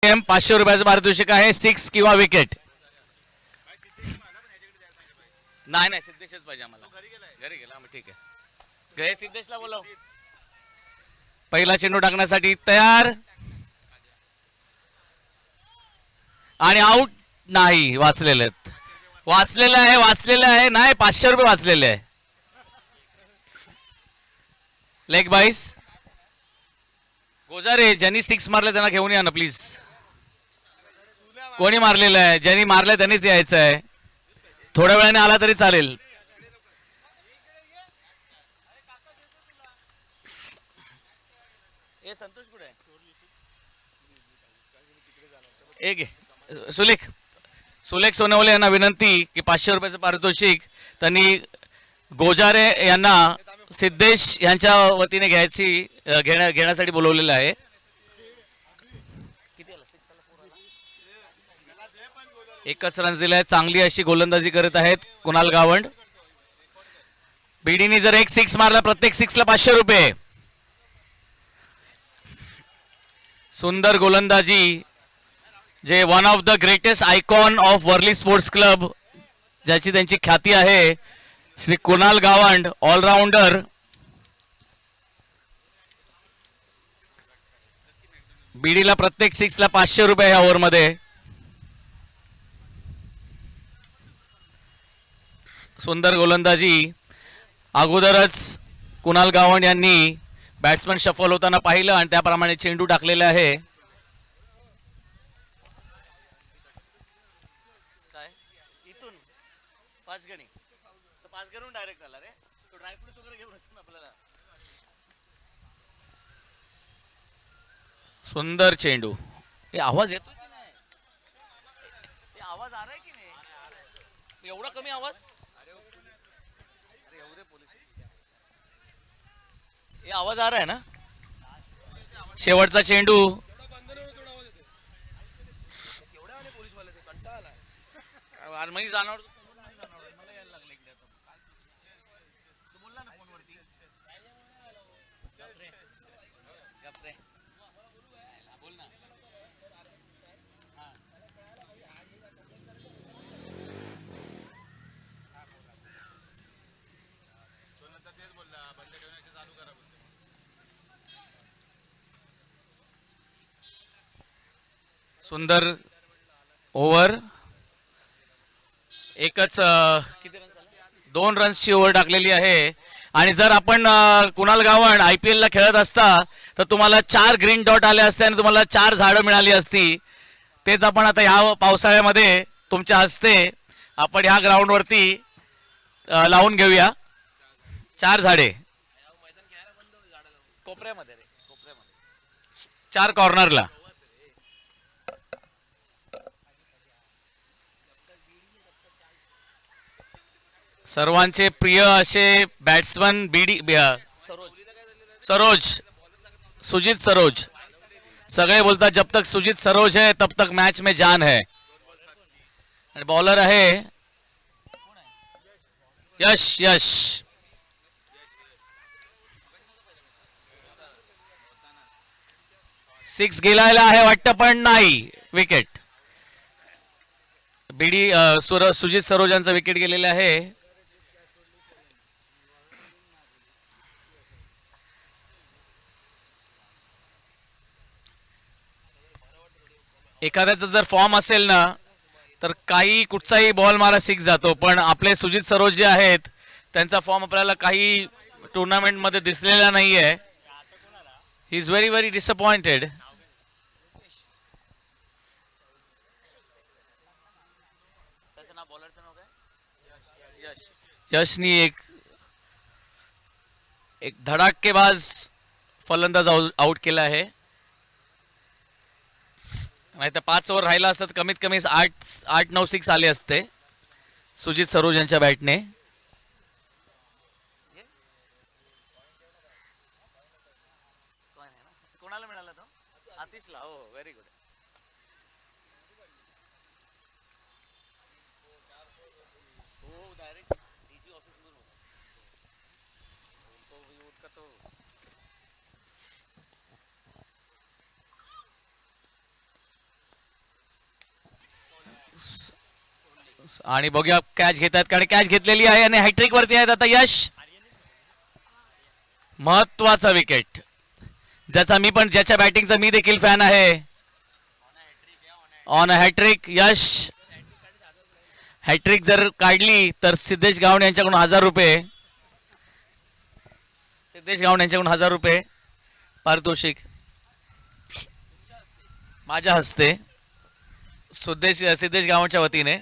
Game 500 रुपयाचं पारितोषिक आहे. 6 किंवा विकेट. नाही नाही सिद्धेशच पाहिजे आम्हाला. घरी गेला ठीक आहे. सिद्धेशला बोलव. पहिला चेंडू टाकण्यासाठी तयार आणि आउट. नाही वाचलेले आहेत. वाचलेलं आहे नाही 500 रुपये वाचलेले आहे. लेग बाईस. गोजारे ज्यांनी 6 मारले त्यांना घेऊन या ना प्लीज. कोणी मारलेलं आहे? ज्यांनी मारलंय त्यांनीच यायचं आहे. थोड्या वेळाने आला तरी चालेल. संतोष कुठे आहे? एक सुलेख सोनवले यांना विनंती की 500 रुपयाचं पारितोषिक त्यांनी गोजारे यांना सिद्धेश यांच्या वतीने घेण्यासाठी बोलवलेलं आहे. एकच रन दिलाय. चांगली अशी गोलंदाजी करत आहेत कुणाल गावंड. बीडीने जर एक 6 मारला प्रत्येक 6ला 500 रुपये. सुंदर गोलंदाजी. जे one of the greatest icon of Worli sports club ज्याची त्यांची ख्याती आहे श्री कुणाल गावंड ऑलराऊंडर. बीडीला प्रत्येक 6ला 500 रुपये या ओव्हरमध्ये. सुंदर गोलंदाजी. अगोदरच कुणाल गावंड यांनी बॅट्समन शफल होताना पाहिलं आणि त्याप्रमाणे चेंडू टाकलेला आहे. काय इथून 5 गणी 5 गणून डायरेक्ट आला रे. तो ड्रायफ्रुट्स वगैरे घेऊन येतो ना आपल्याला. सुंदर चेंडू. हे आवाज येतो की नाही? हे आवाज आ रहा है की नाही? एवढा कमी आवाज. ये आवाज आ रहा है ना? शेवटचा चेंडू. सुंदर ओव्हर. एकच 2 रन्सची ओव्हर टाकलेली आहे. आणि जर आपण कुणाल गावंड IPL ला खेळत असता तर तुम्हाला 4 ग्रीन डॉट आले असते आणि तुम्हाला 4 झाडं मिळाली असती. तेच आपण आता ह्या पावसाळ्यामध्ये तुमच्या हस्ते आपण ह्या ग्राउंडवरती लावून घेऊया 4 झाडे. कोपऱ्यामध्ये 4 कॉर्नरला. सर्वांचे प्रिय असे बॅट्समन सुजीत सरोज. सगळे बोलतात जब तक सुजीत सरोज है तब तक मैच में जान है. आणि बॉलर आहे यश. सिक्स गेलायला आहे वाटतं पण नाही. विकेट. सुजित सरोज यांचा विकेट गेलेला आहे. एखाद्याचा जर फॉर्म असेल ना तर काही कुठचाही बॉल मारा 6 जातो. पण आपले सुजित सरोज जे आहेत त्यांचा फॉर्म आपल्याला काही टुर्नामेंट मध्ये दिसलेला नाहीये. He is very very disappointed. यशनी एक धडाकेबाज फलंदाज आउट केला आहे. नाही तर 5 ओव्हर राहिला असतात कमीत कमी 8-9 6 आले असते सुजित सरोज यांच्या बॅटने. कोणाला मिळाला तो? आतिशला. हो व्हेरी गुड. हो डायरेक्ट डीजी ऑफिस मधून तो तो आणि बघूया कॅच घेतात कारण कॅच घेतलेली आहे आणि हॅट्रिक वरती आहेत आता यश. महत्वाचा विकेट ज्याच्या बॅटिंगचा मी देखील फॅन आहे. On hat trick Yash. हॅट्रिक जर काढली तर सिद्धेश गावणे यांच्याकडून 1000 रुपये. सिद्धेश गावणे यांच्याकडून 1000 रुपये पारितोषिक माझ्या हस्ते सिद्धेश गावांच्या वतीने.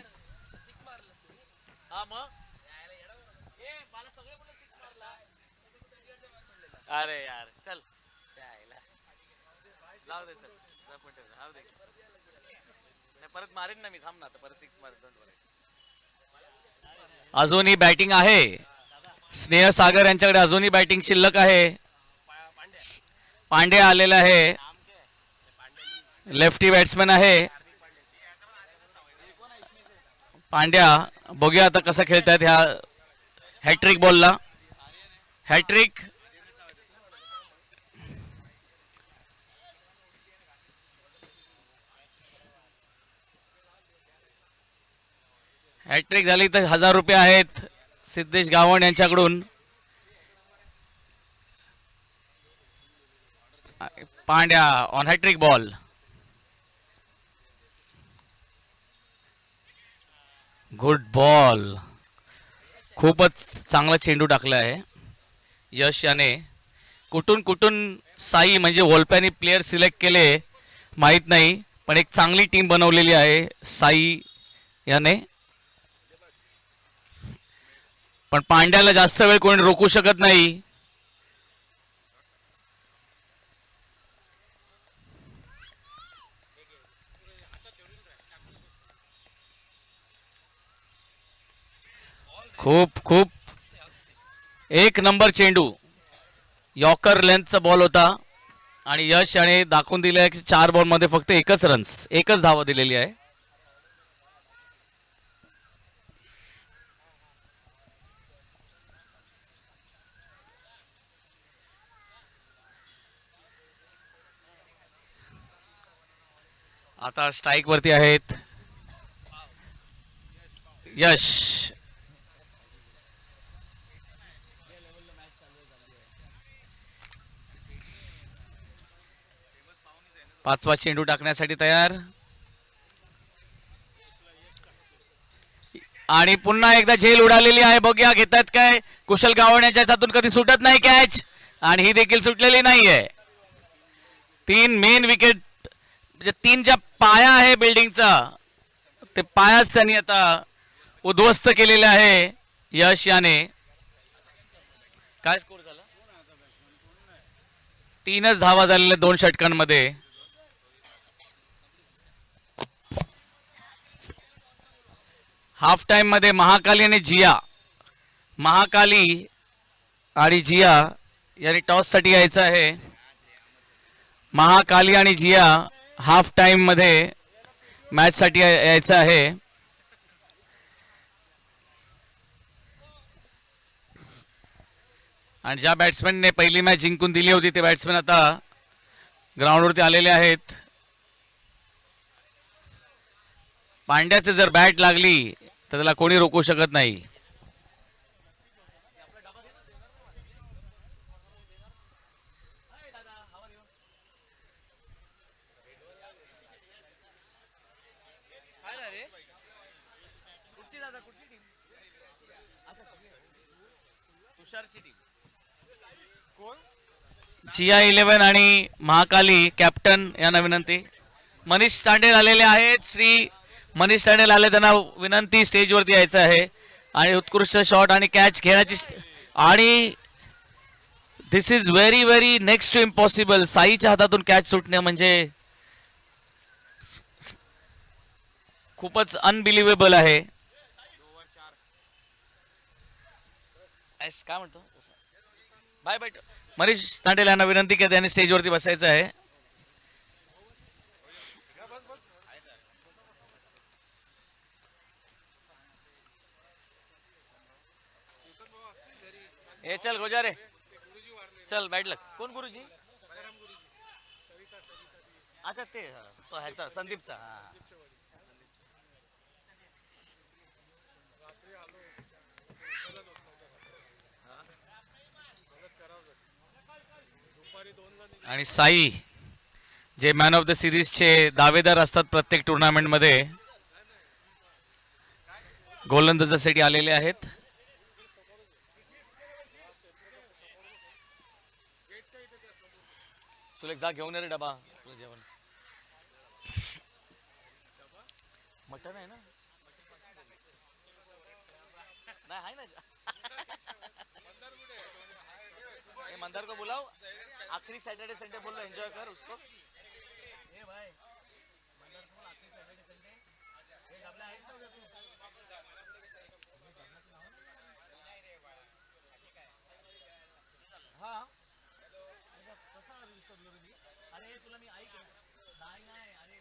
अरे यार चल परत मारेन ना मी. थांब ना परत 6 मारेन. अजूनही बॅटिंग आहे. स्नेह सागर यांच्याकडे अजूनही बॅटिंग शिल्लक आहे. पांड्या आलेला आहे. लेफ्टी बॅट्समॅन आहे पांड्या. बघूया आता कसं खेळतात ह्या हॅट्रिक बॉलला. हॅट्रिक हॅट्रिक झाली तर 1000 रुपये आहेत सिद्धेश गावण यांच्याकडून. Pandya on hattrick ball. Good ball. खूपच चांगला चेंडू टाकला आहे यश याने. कुठून कुठून साई म्हणजे वोल्प्यानी प्लेयर सिलेक्ट केले माहीत नाही पण एक चांगली टीम बनवलेली आहे साई याने. पण पांड्याला जास्त वेळ कोणी रोखू शकत नाही. खूप खूप एक नंबर चेंडू. यॉर्कर लेंथचा बॉल होता आणि यश याने दाखवून दिले की 4 बॉल मध्ये फक्त एकच धावा दिलेली आहे. आता स्ट्राईक वरती आहेत यश. पाचवा चेंडू टाकण्यासाठी तयार आणि पुन्हा एकदा झेल उडालेली आहे. बघूया घेतात काय. कुशल गावण यांच्या हातून कधी सुटत नाही कॅच आणि ही देखील सुटलेली नाहीये. 3 मेन विकेट म्हणजे 3 ज्या पाया आहे बिल्डिंगचा ते पायाच त्यांनी आता उद्ध्वस्त केलेले आहे यश याने. काय स्कोर झाला. 3च धावा झालेल्या 2 षटकांमध्ये. हाफ टाइम मध्ये महाकाली आणि जिया यांनी टॉस साठी यायचं आहे. महाकाली आणि जिया हाफ टाइम मध्ये मॅच साठी यायचं आहे. आणि ज्या बॅट्समॅनने पहिली मॅच जिंकून दिली होती ते बॅट्समॅन आता ग्राउंडवरती आलेले आहेत. पांड्याचे जर बॅट लागली तर त्याला कोणी रोखू शकत नाही. जिया 11 आणि महाकाली कॅप्टन यांना विनंती. मनीष तांडेल आलेले आहेत. श्री मनीष तांडेल आले त्यांना विनंती स्टेजवरती यायचं आहे आणि उत्कृष्ट शॉट आणि कॅच घेण्याची. आणि this is very very next to impossible. साईच्या हातातून कॅच सुटणे म्हणजे खूपच अनबिलिव्हेबल आहे. काय म्हणतो बाय बाय. मनीष तांडेल यांना विनंती की त्यांनी स्टेजवरती बसायचं आहे. ए चल गोजारे चल बैठ लग. कोण गुरुजी. अच्छा ते तो ह्याचा संदीपचा. आणि साई जे मॅन ऑफ द सिरीजचे दावेदार असतात प्रत्येक टुर्नामेंटमध्ये, गोलंदाजासाठी आलेले आहेत. तुला जा घेऊन ये रे डबा, तुला जेवण. मटन आहे ना? नाही आहे ना. ये मंदार को बुलाओ, आखिरी सैटरडे संडे बोल रहा, एंजॉय कर उसको. ए भाई मंदार को बोल, आखिरी सैटरडे संडे ये डबला आहेस ना उद्या तू. हा कसा विसरलो रे मी. अरे तुला मी ऐक नाही नाही. अरे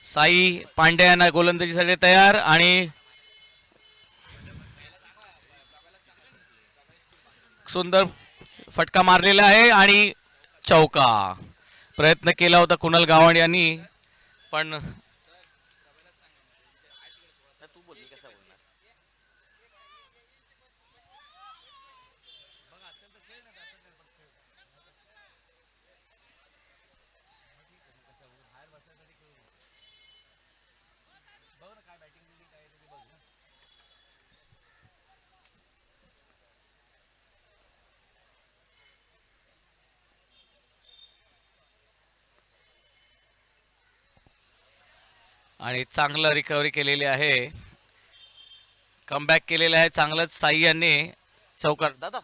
साई पांडे यांना गोलंदाजीसाठी तयार आणि सुंदर फटका मारलेला आहे आणि चौका. प्रयत्न केला होता कुणाल गावंड यांनी, पण तू बोल कसा बोलणार. आणि चांगलं रिकव्हरी केलेली आहे, कमबॅक केलेलं आहे चांगलंच साई यांनी. चौकार दादा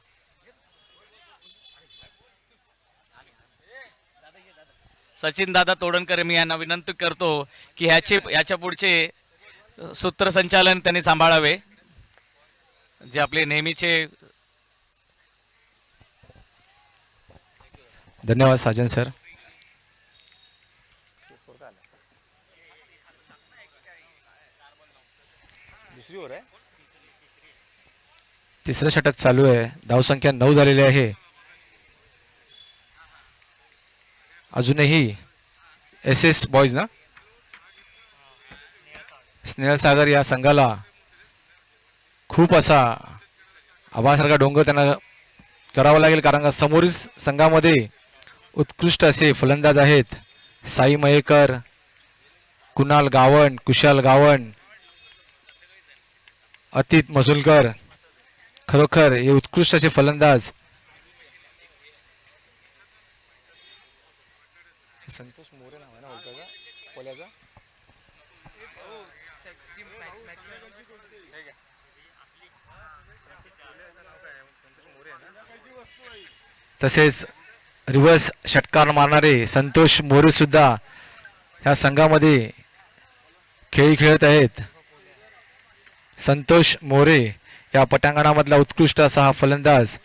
सचिन दादा तोडणकर, मी यांना विनंती करतो की ह्याच्या पुढचे सूत्रसंचालन त्यांनी सांभाळावे, जे आपले नेहमीचे. धन्यवाद साजन सर. तिसरं षटक चालू आहे, धावसंख्या 9 झालेली आहे. अजूनही SS बॉयज ना, स्नेहल सागर या संघाला खूप असा आभासारखा डोंगर त्यांना करावा लागेल, कारण का समोरील संघामध्ये उत्कृष्ट असे फलंदाज आहेत. साई मयेकर, कुणाल गावंड, कुशाल गावंड, अतीत मजुलकर, खरोखर हे उत्कृष्ट असे फलंदाज. संतोष मोरे नाव आहे ना कोल्याचा. तसेच रिव्हर्स षटकार मारणारे संतोष मोरे सुद्धा ह्या संघामध्ये खेळ खेळत आहेत. संतोष मोरे या पटांगणामधला उत्कृष्ट असा हा फलंदाज,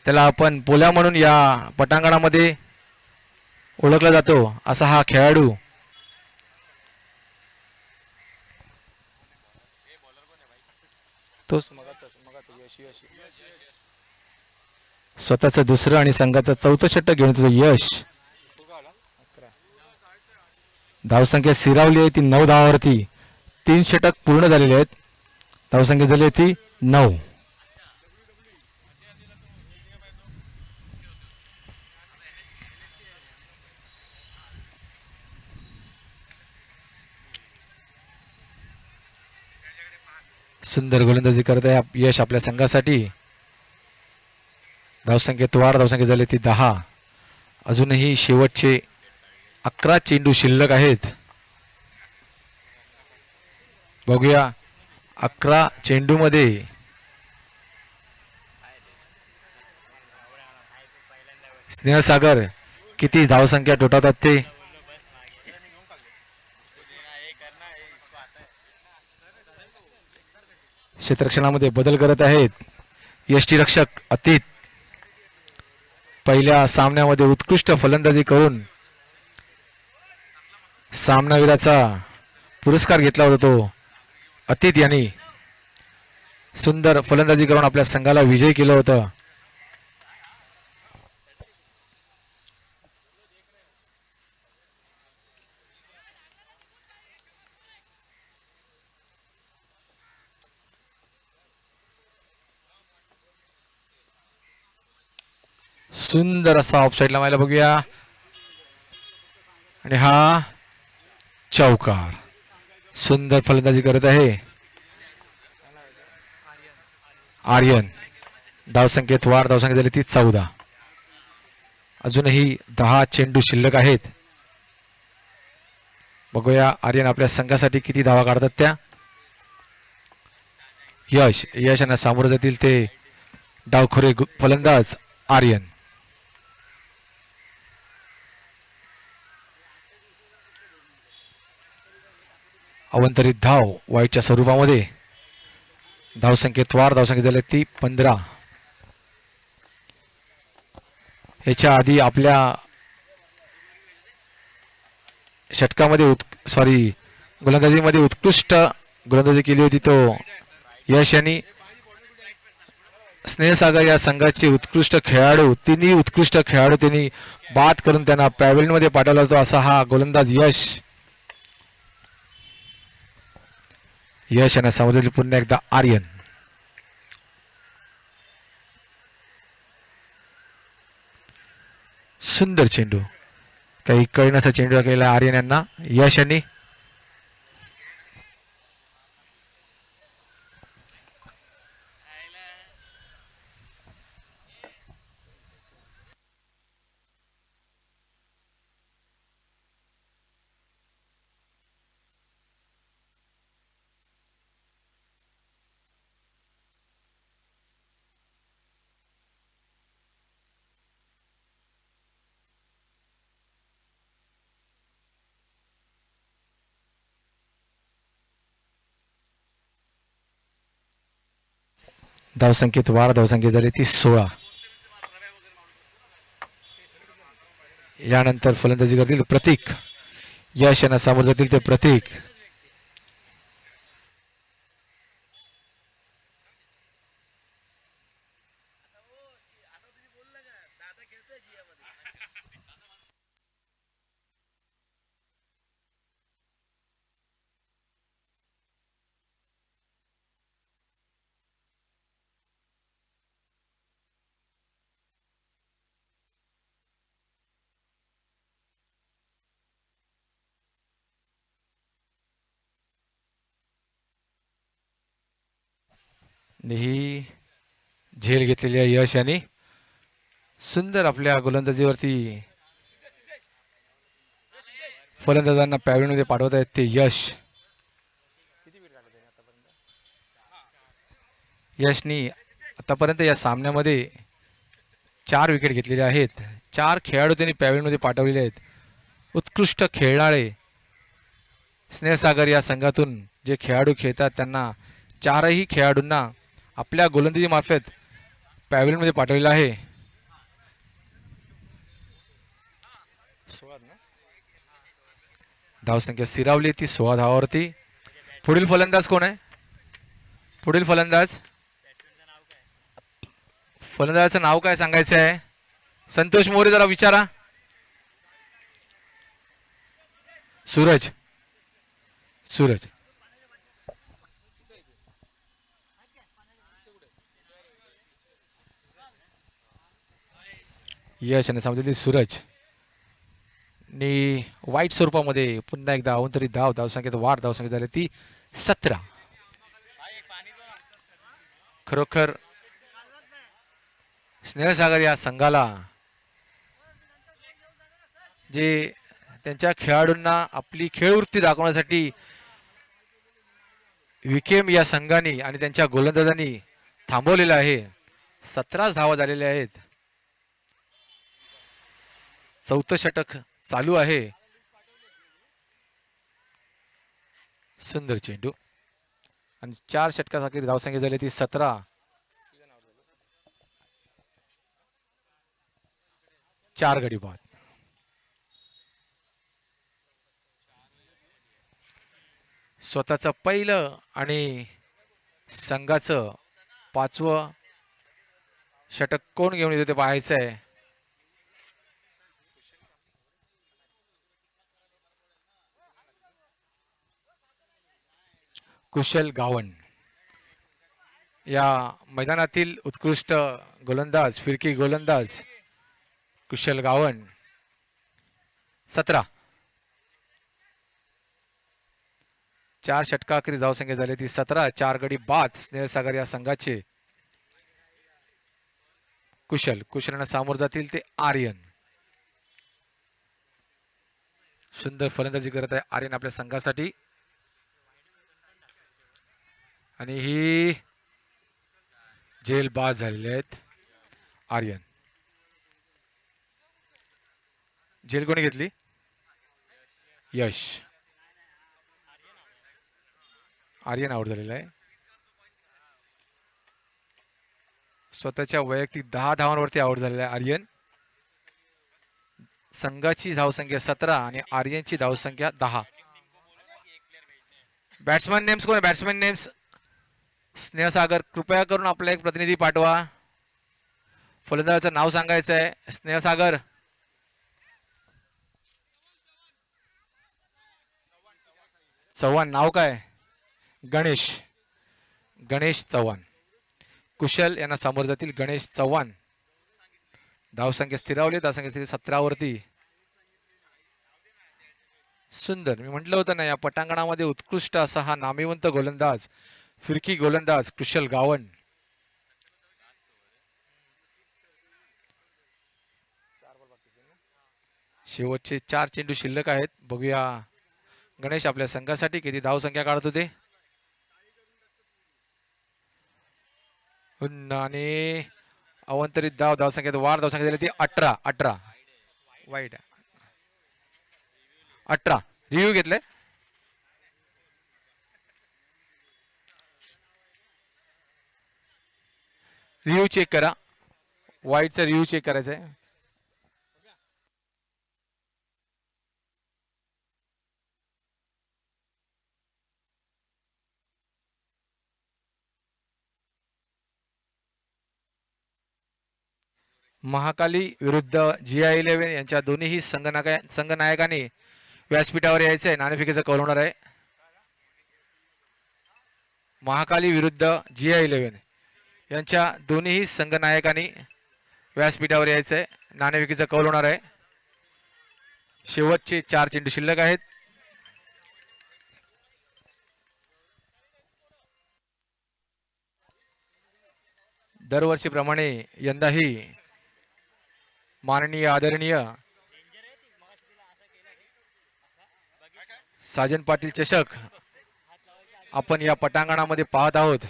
त्याला आपण पोल्या म्हणून या पटांगणामध्ये ओळखला जातो, असा हा खेळाडू. तो स्वतःचं दुसरं आणि संघाचं 4थं षटक घेऊन येतो यश. धावसंख्या स्थिरावली आहे ती 9 धावावरती. 3 षटक पूर्ण झालेले आहेत, धावसंख्या झाली ती 9. सुंदर गोलंदाजी करत आहे यश आपल्या संघासाठी. धावसंख्येत वाढ, धावसंख्या झाली ती 10. अजूनही शेवटचे 11 चेंडू शिल्लक आहेत. बघूया 11 चेंडूमध्ये स्नेहल सागर किती धावसंख्या ठोठावतात ते. क्षेत्ररक्षणामध्ये बदल करत आहेत यष्टीरक्षक अतीत. पहिल्या सामन्यामध्ये उत्कृष्ट फलंदाजी करून सामनावीराचा पुरस्कार घेतला होता तो अतीत यांनी सुंदर फलंदाजी करून आपल्या संघाला विजयी केलं होतं. सुंदर असा ऑफसाईडला मायला बघूया आणि हा चौकार. सुंदर फलंदाजी करत आहे आर्यन. धावसंख्येत वाढ, धावसंख्या झाली ती 14. अजूनही 10 चेंडू शिल्लक आहेत. बघूया आर्यन आपल्या संघासाठी किती धावा काढतात त्या. यश यांना सामोरं जातील ते डावखोरे फलंदाज आर्यन. अवंतरित धाव वाईटच्या स्वरूपामध्ये. धावसंख्येत वाढ, धावसंख्या झाली ती 15. याच्या आधी आपल्या षटकामध्ये गोलंदाजीमध्ये उत्कृष्ट गोलंदाजी केली होती तो यश यांनी. स्नेहसागर या संघाचे उत्कृष्ट खेळाडू, तिन्ही उत्कृष्ट खेळाडू त्यांनी बाद करून त्यांना पॅव्हेलियन मध्ये पाठवला होता असा हा गोलंदाज यश. यश यांना समोर पुन्हा एकदा आर्यन. सुंदर चेंडू, काही कळण्याचा चेंडू केला आर्यन यांना यश यांनी. धावसंख्येत वाढ, धावसंख्या झाली ती 16. यानंतर फलंदाजी करतील प्रतीक. यश यांना सामोर जातील ते प्रतीक. ही झेल घेतलेली आहे यश यांनी. सुंदर आपल्या गोलंदाजीवरती फलंदाजांना पॅव्हेलियन मध्ये पाठवत आहेत ते यश. यशनी आतापर्यंत या सामन्यामध्ये 4 विकेट घेतलेले आहेत. 4 खेळाडू त्यांनी पॅव्हेलियन मध्ये पाठवलेले आहेत. उत्कृष्ट खेळणारे स्नेहसागर या संघातून जे खेळाडू खेळतात त्यांना 4ही खेळाडूंना आपल्या गोलंदाजी मार्फत पॅव्हेलियन मध्ये पाठवलेलं आहे. धावसंख्या स्थिरावली ती 16 धावावरती. पुढील फलंदाज कोण आहे? पुढील फलंदाजाचं नाव काय सांगायचं आहे? संतोष मोरे जरा विचारा. सूरज. यश आणि समजली सूरज नि वाईट स्वरूपामध्ये पुन्हा एकदा अवंतरित धावसंख्येत वाढ, धावसंख्या झाली ती 17. खरोखर स्नेहसागर या संघाला जे त्यांच्या खेळाडूंना आपली खेळवृत्ती दाखवण्यासाठी विकेम या संघाने आणि त्यांच्या गोलंदाजांनी थांबवलेलं आहे. 17 धावा झालेल्या आहेत. 4थं षटक चालू आहे. सुंदर चेंडू आणि 4 षटकासाठी धावसंख्या झाली ती 17. 4 गडी बाद. स्वतःचं पहिलं आणि संघाचं 5वं षटक कोण घेऊन येतो ते पाहायचं आहे. कुशल गावण या मैदानातील उत्कृष्ट गोलंदाज, फिरकी गोलंदाज कुशल गावण. 17 4 षटकाखरी धावसंख्या झाली ती 17. 4 गडी बाद स्नेहसागर या संघाचे. कुशलना सामोर जातील ते आर्यन. सुंदर फलंदाजी करत आहे आर्यन आपल्या संघासाठी. आणि ही जेल बाद झालेले आहेत आर्यन. जेल कोणी घेतली? यश. आर्यन आउट झालेला आहे. स्वतःच्या वैयक्तिक 10 धावांवरती आउट झालेला आहे आर्यन. संघाची धावसंख्या 17 आणि आर्यनची धावसंख्या 10. बॅट्समॅन नेम्स कोण? बॅट्समॅन नेम्स स्नेहसागर, कृपया करून आपला एक प्रतिनिधी पाठवा. फलंदाजाचं नाव सांगायचं आहे. स्नेहसागर. चव्हाण. नाव काय? गणेश. गणेश चव्हाण. कुशल यांना समोर जातील गणेश चव्हाण. धावसंख्या स्थिरावली. धावसंख्या स्थिर 17 वरती. सुंदर. मी म्हटलं होतं ना, या पटांगणामध्ये उत्कृष्ट असा हा नामिवंत गोलंदाज, फिरकी गोलंदाज कुशल गावण. शेवटचे 4 चेंडू शिल्लक आहेत. बघूया गणेश आपल्या संघासाठी किती धावसंख्या काढत होते. आणि अवंतरित धावसंख्येत वाढ. धावसंख्या झाली ती 18 वाईट 18. रिव्ह्यू घेतलंय. रिव्ह्यू चेक करा. वाईटचा रिव्ह्यू चेक करायचा आहे. महाकाली विरुद्ध GI11 यांच्या दोन्ही संघनायकांनी व्यासपीठावर यायचं आहे. नाणेफेकीचा कौल होणार आहे. महाकाली विरुद्ध GI11 यांच्या दोन्ही संघनायकांनी व्यासपीठावर यायचं आहे. नाणेफेकीचा कौल होणार आहे. शेवटचे 4 चेंडू शिल्लक आहेत. दरवर्षीप्रमाणे यंदाही माननीय आदरणीय साजन पाटील चषक आपण या पटांगणामध्ये पाहत आहोत.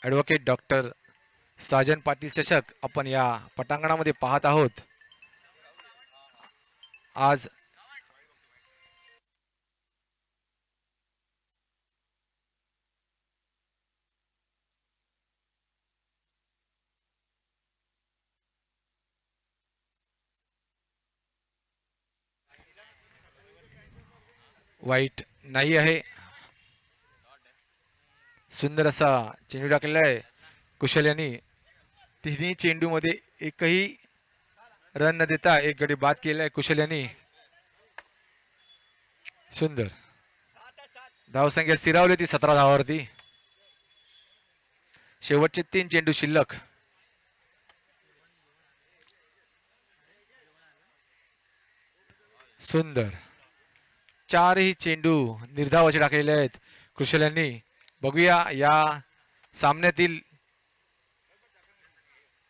ॲडव्होकेट डॉक्टर साजन पाटील चषक आपण या पटांगणामध्ये पाहत आहोत. आज वाईट नाही आहे. सुंदर असा चेंडू टाकलेला आहे कुशल यांनी. तिन्ही चेंडूमध्ये एकही रन न देता एक गडी बाद केला आहे कुशल यांनी. सुंदर. धावसंख्या स्थिरावली ती 17 धावावरती. शेवटचे 3 चेंडू शिल्लक. सुंदर. 4ही चेंडू निर्धावाचे टाकलेले आहेत कुशल यांनी. बघूया या सामन्यातील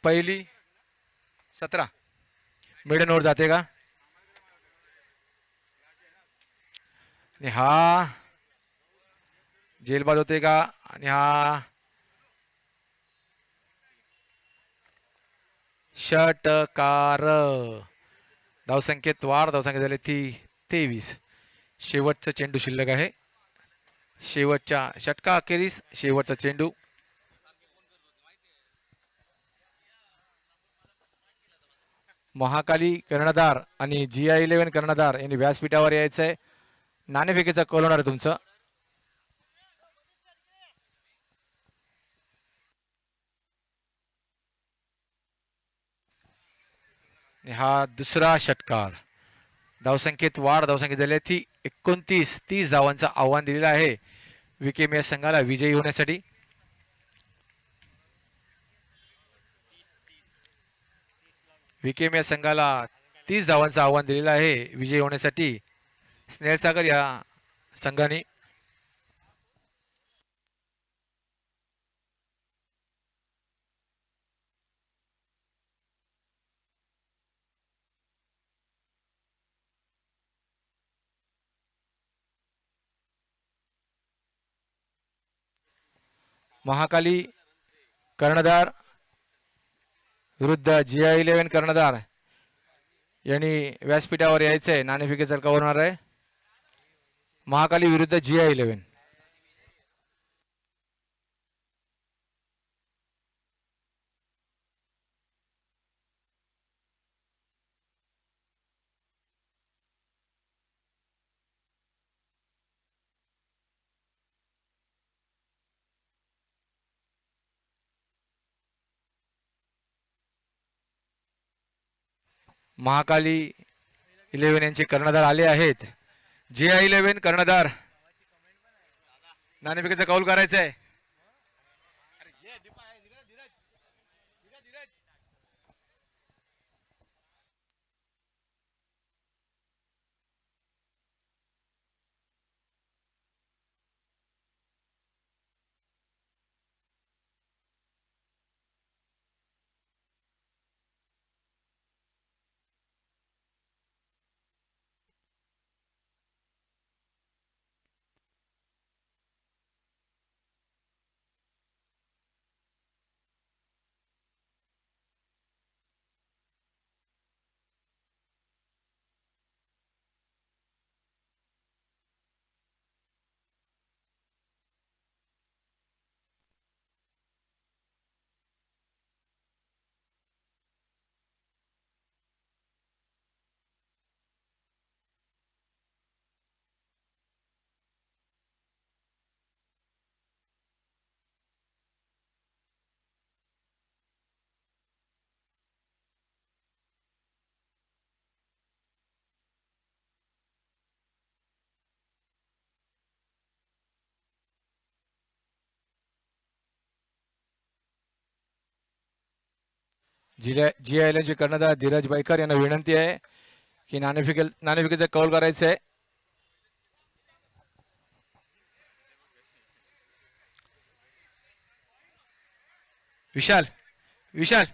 पहिली 17 मिडन ओव्हर जाते का. आणि हा जेलबाद होते का आणि हा षटकार. धावसंख्येत वाढ. धावसंख्या झाली ती 23. शेवटचा चेंडू शिल्लक आहे. शेवटच्या षटका अखेरीस शेवटचा चेंडू. महाकाली कर्णधार आणि GI11 कर्णधार यांनी व्यासपीठावर यायचंय. नाणेफेकीचा कौल होणार आहे तुमचं. आणि हा दुसरा षटकार. धावसंख्येत वाढ. धावसंख्या झाली ती 29. 30 धावांचं आव्हान दिलेलं आहे विकेम या संघाला विजयी होण्यासाठी. विकेम या संघाला 30 धावांचं आव्हान दिलेलं आहे विजयी होण्यासाठी स्नेहसागर या संघाने. महाकाली कर्णधार विरुद्ध GI11 कर्णधार यांनी व्यासपीठावर यायचंय. नाणेफेकीचा कौल होणार आहे. महाकाली विरुद्ध GI11. महाकाली 11 यांचे कर्णधार आले आहेत. GI11 कर्णधार नाणेफेकीचा कौल करायचा आहे. GI11 चे कर्णधार धीरज बाईकर यांना विनंती आहे की नाणेफेकीचा कौल करायचं आहे. विशाल विशाल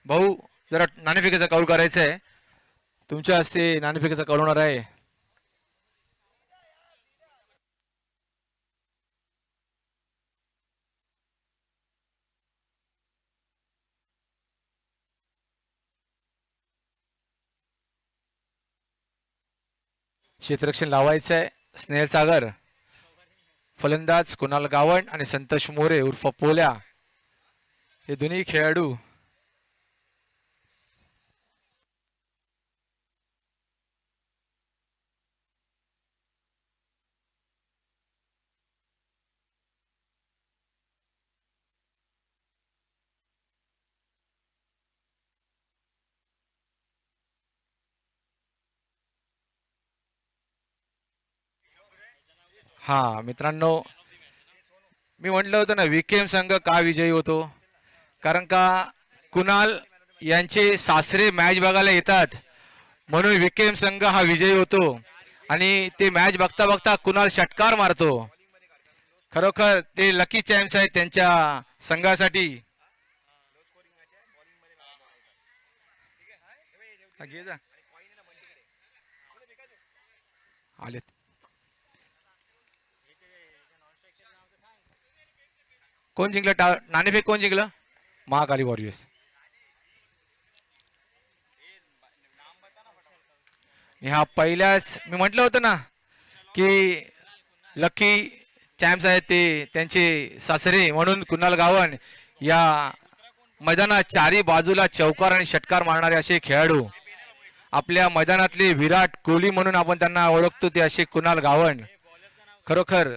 भाऊ जरा नाणेफेकीचा कौल करायचा आहे. तुमच्या हस्ते नाणेफेकीचा कौल होणार आहे. क्षेत्ररक्षण लावायचं आहे. स्नेहल सागर, फलंदाज कुणाल गावंड आणि संतोष मोरे उर्फ पोल्या हे दोन्ही खेळाडू हा मित्रांनो, मी म्हटलं होतं ना विकेम संघ का विजयी होतो, कारण का कुणाल यांचे सासरे मॅच बघायला येतात म्हणून विकेम संघ हा विजयी होतो. आणि ते मॅच बघता बघता कुणाल षटकार मारतो. खरोखर ते लकी चॅम्प्स आहेत त्यांच्या संघासाठी. आलेत कोण जिंकलं नाणेफेक कोण जिंकलं? महाकाली वॉरियर्स. ह्या पहिल्याच मी म्हटलं होतं ना की लकी चॅम्प्स आहेत ते त्यांचे सासरे म्हणून कुणाल गावण या मैदानात चारी बाजूला चौकार आणि षटकार मारणारे असे खेळाडू, आपल्या मैदानातले विराट कोहली म्हणून आपण त्यांना ओळखतो ते असे कुणाल गावण. खरोखर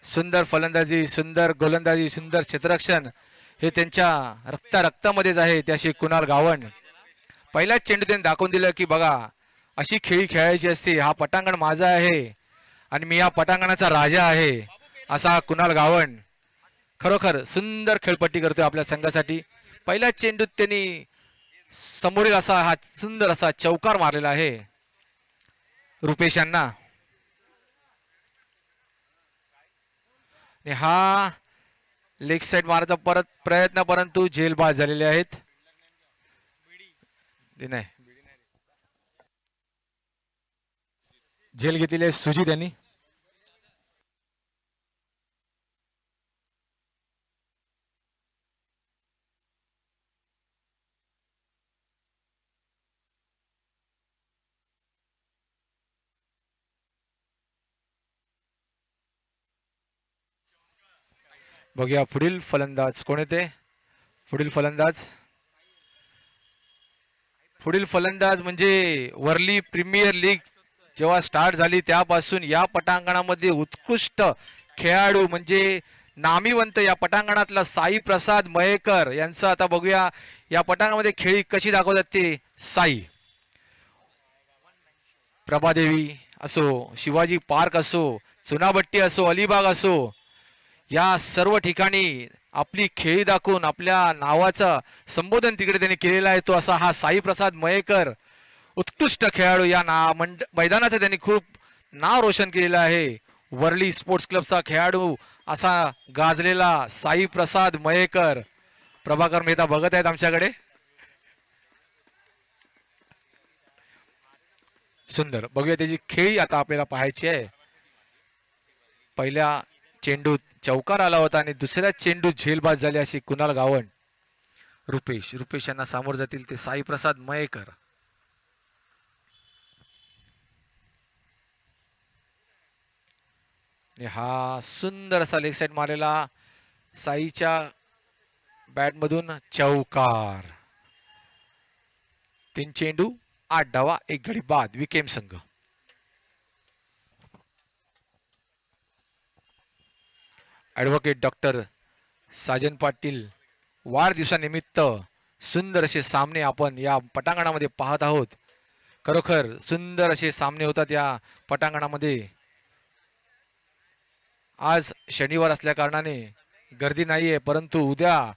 सुंदर फलंदाजी, सुंदर गोलंदाजी, सुंदर क्षेत्ररक्षण हे त्यांच्या रक्तामध्येच आहे ते असे कुणाल गावण. पहिलाच चेंडू त्यांनी दाखवून दिलं की बघा अशी खेळी खेळायची असते, हा पटांगण माझा आहे आणि मी या पटांगणाचा राजा आहे असा कुणाल गावण खरोखर सुंदर खेळपट्टी करतोय आपल्या संघासाठी. पहिल्याच चेंडूत त्यांनी समोरील असा हा सुंदर असा चौकार मारलेला आहे रुपेश यांना. हा लेग साइड मारायचा परत प्रयत्न परंतु झेलबाज झालेले आहेत. नाही झेल घेतलेली आहे सुजित यांनी. बघूया पुढील फलंदाज कोण येते. पुढील फलंदाज म्हणजे वर्ली प्रीमियर लीग जेव्हा स्टार्ट झाली त्यापासून या पटांगणामध्ये उत्कृष्ट खेळाडू म्हणजे नामीवंत या पटांगणातला साई प्रसाद मयेकर यांचं आता बघूया या पटांगणामध्ये खेळी कशी दाखवतात ते. साई, प्रभादेवी असो, शिवाजी पार्क असो, चुनाभट्टी असो, अलिबाग असो, या सर्व ठिकाणी आपली खेळी दाखवून आपल्या नावाचं संबोधन तिकडे त्यांनी केलेलं आहे तो असा हा साई प्रसाद मयेकर. उत्कृष्ट खेळाडू या मैदानाचं त्यांनी खूप नाव रोशन केलेलं आहे. वर्ली स्पोर्ट्स क्लबचा खेळाडू असा गाजलेला साई प्रसाद मयेकर. प्रभाकर मेहता बघत आहेत आमच्याकडे. सुंदर बघूया त्याची खेळी आता आपल्याला पाहायची आहे. पहिल्या चेंडूत चौकार आला होता आणि दुसऱ्या चेंडूत झेलबाज झाली अशी कुणाल गावण. रुपेश यांना सामोर जातील ते साई प्रसाद मयेकर. हा सुंदर असा लेग साइड मारलेला साईच्या बॅट मधून चौकार. 3 चेंडू 8 धावा 1 गडी बाद विकेम संघ. ॲडव्होकेट डॉक्टर साजन पाटील वाढदिवसानिमित्त सुंदर असे सामने आपण या पटांगणामध्ये पाहत आहोत. खरोखर सुंदर असे सामने होतात या पटांगणामध्ये. आज शनिवार असल्या कारणाने गर्दी नाहीये, परंतु उद्या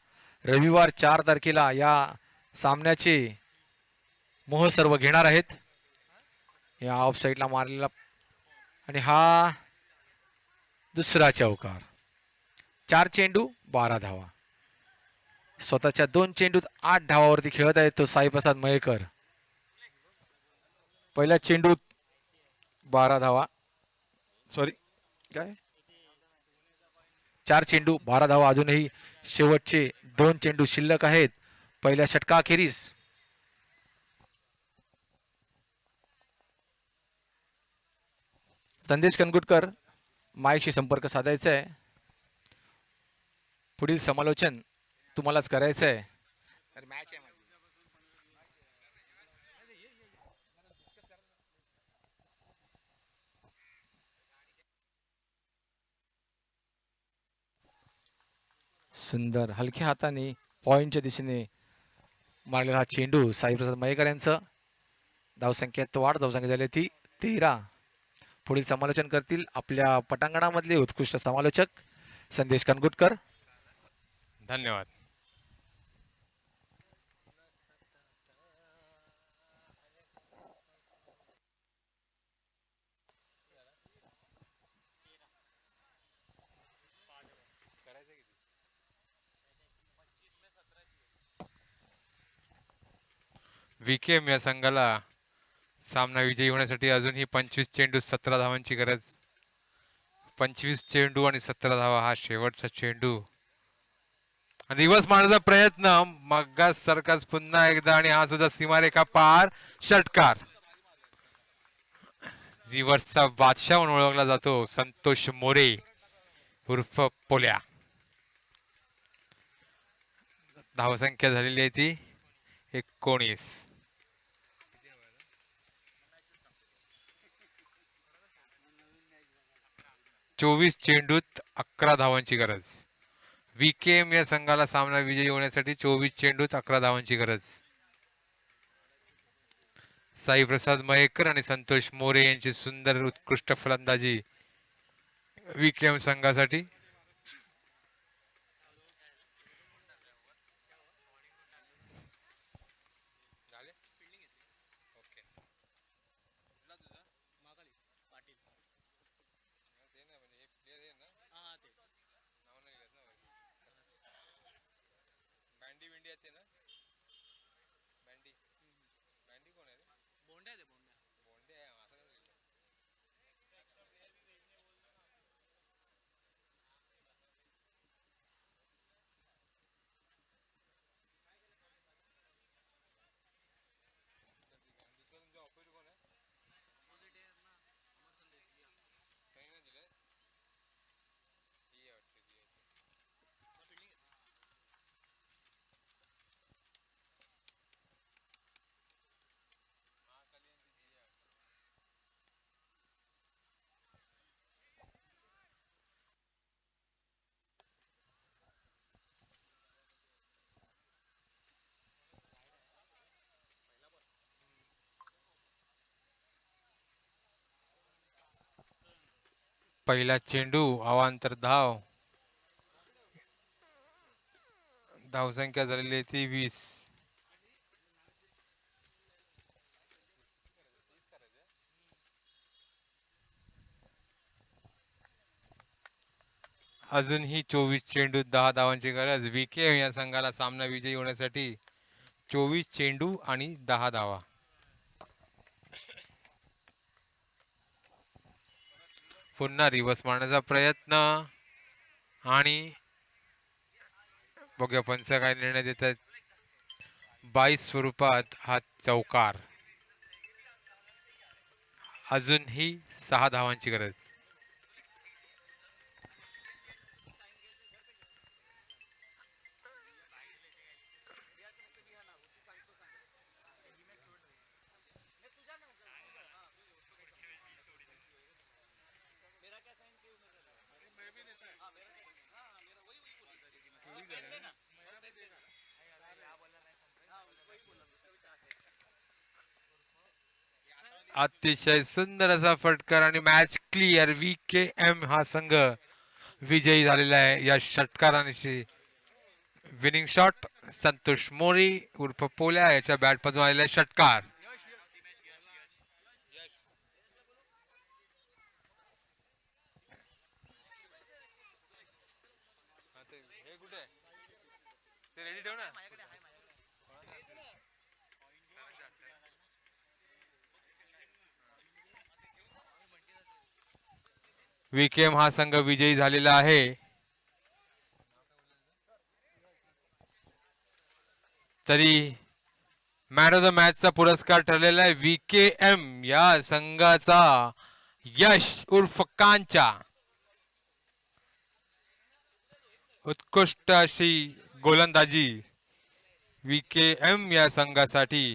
रविवार 4 तारखेला या सामन्याचे मोह सर्व घेणार आहेत. या ऑफ साईडला मारलेला आणि हा दुसरा चौकार. 4 चेंडू 12 धावा. स्वतःच्या 2 चेंडूत 8 धावावरती खेळत आहे तो साईप्रसाद मयेकर. पहिल्या चेंडूत 12 धावा, सॉरी काय 4 चेंडू 12 धावा. अजूनही शेवटचे 2 चेंडू शिल्लक आहेत पहिल्या षटकाखेरीस. संदेश कनगुटकर माईकशी संपर्क साधायचा आहे. पुढील समालोचन तुम्हालाच करायचं आहे. तर मॅच आहे सुंदर हलक्या हाताने पॉइंटच्या दिशेने मारलेला हा चेंडू साईप्रसाद मयेकर यांचं. धावसंख्येत वाढ, धावसंख्या झाली ती 13. पुढील समालोचन करतील आपल्या पटांगणामधले उत्कृष्ट समालोचक संदेश कनगुटकर. धन्यवाद. विकेम या संघाला सामना विजयी होण्यासाठी अजूनही 25 चेंडू 17 धावांची गरज. 25 चेंडू आणि 17 धावा हा शेवटचा चेंडू रिव्हर्स मारण्याचा प्रयत्न मग्गास सरकस पुन्हा एकदा आणि हा सुद्धा सीमारेखा पार षटकार. रिव्हर्सचा बादशाह म्हणून ओळखला जातो संतोष मोरे उर्फ पोल्या. धावसंख्या झालेली आहे ती 19. 24 चेंडूत 11 धावांची गरज. VKM या संघाला सामना विजयी होण्यासाठी 24 चेंडूत 11 धावांची गरज. साईप्रसाद मयेकर आणि संतोष मोरे यांची सुंदर उत्कृष्ट फलंदाजी VKM संघासाठी. पहिला चेंडू अवांतर धाव. धावसंख्या झालेली आहे ती 20. अजूनही 24 चेंडूत 10 धावांची गरज. VKM या संघाला सामना विजयी होण्यासाठी 24 चेंडू आणि 10 धावा. पुन्हा रिव्हर्स मारण्याचा प्रयत्न आणि बघूया पंच काय निर्णय देतात. 22 स्वरूपात हा चौकार. अजूनही 6 धावांची गरज. अतिशय सुंदर असा फटकार आणि मॅच क्लिअर. VKM हा संघ विजयी झालेला आहे या षटकाराने. विनिंग शॉट संतोष मोरे उर्फ पोल्या याच्या बॅट मधून आलेला षटकार. VKM हा संघ विजयी झालेला आहे. तरी मॅन ऑफ द मॅचचा पुरस्कार ठरलेला आहे VKM या संघाचा यश उर्फ कांचा. उत्कृष्ट अशी गोलंदाजी VKM या संघासाठी